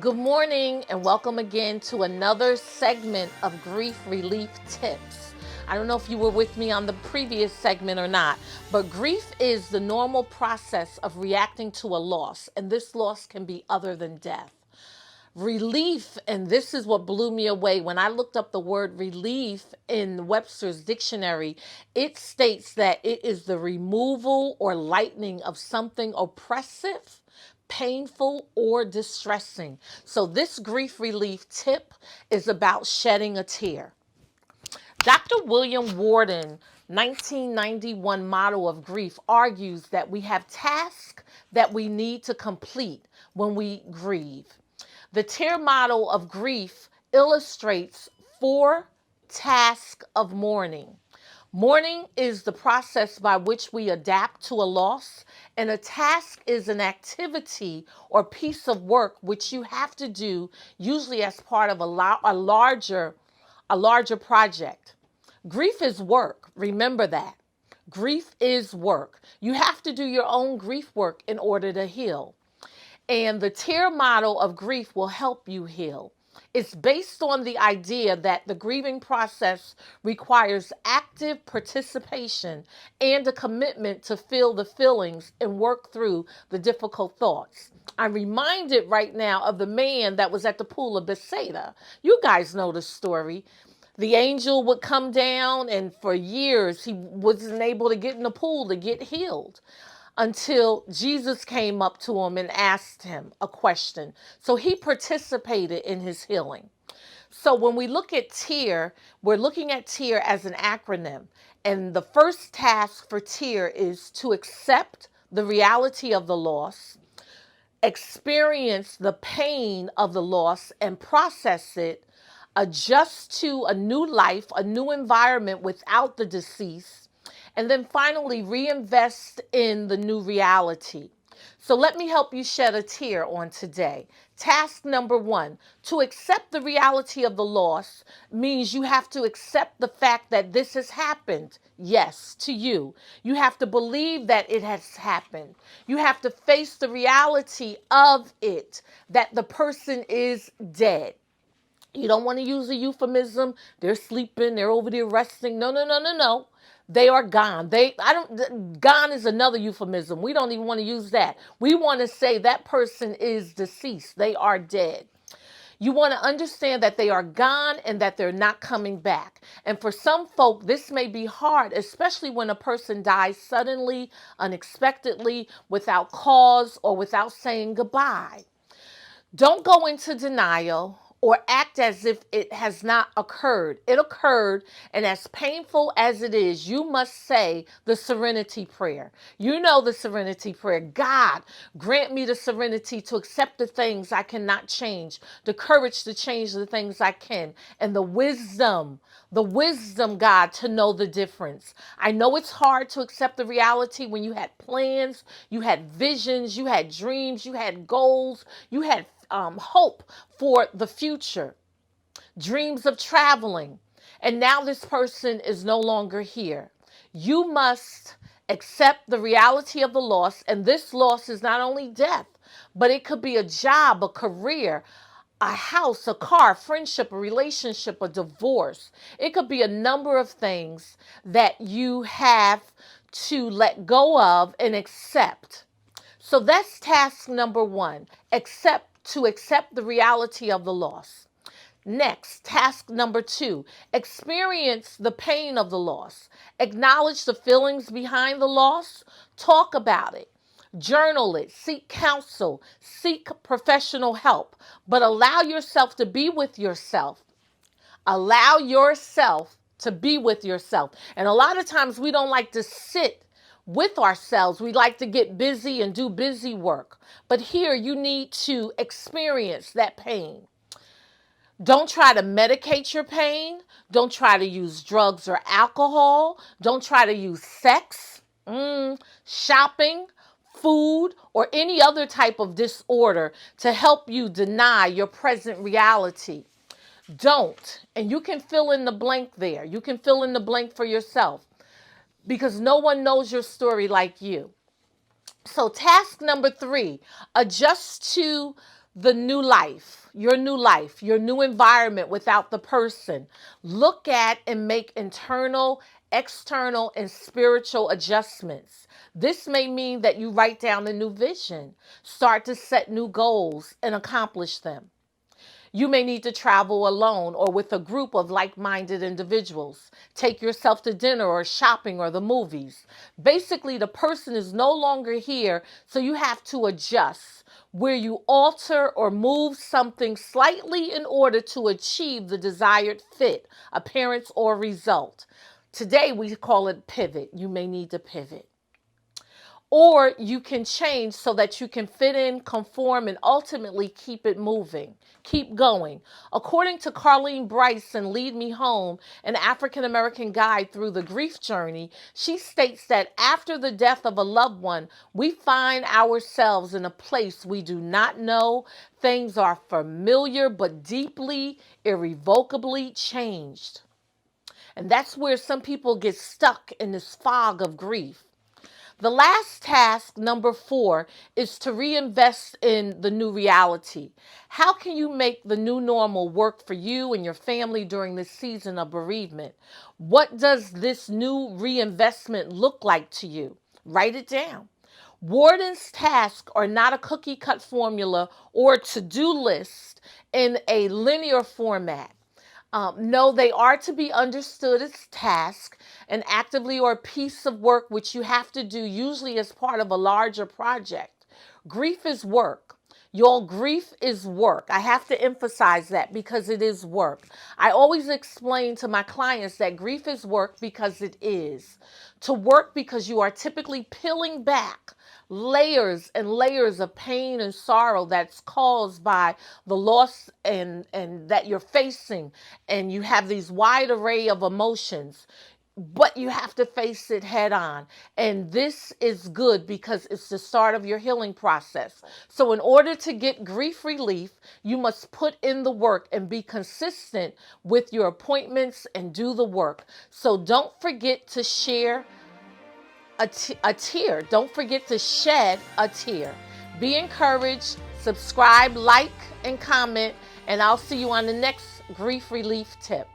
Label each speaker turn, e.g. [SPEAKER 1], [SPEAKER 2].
[SPEAKER 1] Good morning and welcome again to another segment of Grief Relief Tips. I don't know if you were with me on the previous segment or not, but grief is the normal process of reacting to a loss, and this loss can be other than death. Relief, and this is what blew me away when I looked up the word relief in Webster's dictionary, it states that it is the removal or lightening of something oppressive, painful, or distressing. So this grief relief tip is about shedding a tear. Dr. William Worden, 1991 motto of grief, argues that we have tasks that we need to complete when we grieve. The tear model of grief illustrates 4 tasks of mourning. Mourning is the process by which we adapt to a loss, and a task is an activity or piece of work which you have to do, usually as part of a larger project. Grief is work. Remember that. Grief is work. You have to do your own grief work in order to heal. And the tear model of grief will help you heal. It's based on the idea that the grieving process requires active participation and a commitment to feel the feelings and work through the difficult thoughts. I'm reminded right now of the man that was at the pool of Bethsaida. You guys know the story. The angel would come down, and for years he wasn't able to get in the pool to get healed until Jesus came up to him and asked him a question. So he participated in his healing. So when we look at TEAR, we're looking at TEAR as an acronym. And the first task for TEAR is to accept the reality of the loss, experience the pain of the loss and process it, adjust to a new life, a new environment without the deceased, and then finally reinvest in the new reality. So let me help you shed a tear on today. Task number 1, to accept the reality of the loss means you have to accept the fact that this has happened. Yes, to you. You have to believe that it has happened. You have to face the reality of it, that the person is dead. You don't want to use a euphemism. They're sleeping. They're over there resting. No, no, no, no, no. They are gone. Gone is another euphemism. We don't even want to use that. We want to say that person is deceased. They are dead. You want to understand that they are gone and that they're not coming back. And for some folk, this may be hard, especially when a person dies suddenly, unexpectedly, without cause, or without saying goodbye. Don't go into denial or act as if it has not occurred. It occurred, and as painful as it is, you must say the Serenity Prayer. You know the Serenity Prayer. God, grant me the serenity to accept the things I cannot change, the courage to change the things I can, and the wisdom, God, to know the difference. I know it's hard to accept the reality when you had plans, you had visions, you had dreams, you had goals, you had hope for the future, dreams of traveling, and now this person is no longer here. You must accept the reality of the loss, and this loss is not only death, but it could be a job, a career, a house, a car, friendship, a relationship, a divorce. It could be a number of things that you have to let go of and accept. So that's task number 1, to accept the reality of the loss. Next, task number 2, experience the pain of the loss. Acknowledge the feelings behind the loss. Talk about it. Journal it. Seek counsel. Seek professional help. But allow yourself to be with yourself. Allow yourself to be with yourself. And a lot of times we don't like to sit with ourselves. We like to get busy and do busy work. But here you need to experience that pain. Don't try to medicate your pain. Don't try to use drugs or alcohol. Don't try to use sex, shopping, food, or any other type of disorder to help you deny your present reality. Don't. And you can fill in the blank there. You can fill in the blank for yourself, because no one knows your story like you. So task number 3, adjust to the new life, your new environment without the person. Look at and make internal, external, and spiritual adjustments. This may mean that you write down a new vision, start to set new goals, and accomplish them. You may need to travel alone or with a group of like-minded individuals. Take yourself to dinner or shopping or the movies. Basically, the person is no longer here, so you have to adjust where you alter or move something slightly in order to achieve the desired fit, appearance, or result. Today, we call it pivot. You may need to pivot. Or you can change so that you can fit in, conform, and ultimately keep it moving. Keep going. According to Carlene Bryce in Lead Me Home, an African-American guide through the grief journey, she states that after the death of a loved one, we find ourselves in a place we do not know. Things are familiar but deeply, irrevocably changed. And that's where some people get stuck in this fog of grief. The last task, number 4, is to reinvest in the new reality. How can you make the new normal work for you and your family during this season of bereavement? What does this new reinvestment look like to you? Write it down. Worden's tasks are not a cookie-cut formula or to-do list in a linear format. No, they are to be understood as tasks, an activity or a piece of work which you have to do usually as part of a larger project. Grief is work. Y'all, grief is work. I have to emphasize that because it is work. I always explain to my clients that grief is work because it is. To work because you are typically peeling back layers and layers of pain and sorrow that's caused by the loss and that you're facing, and you have these wide array of emotions, but you have to face it head on. And this is good because it's the start of your healing process. So in order to get grief relief, you must put in the work and be consistent with your appointments and do the work. So don't forget to share a tear. Don't forget to shed a tear. Be encouraged. Subscribe, like, and comment, and I'll see you on the next grief relief tip.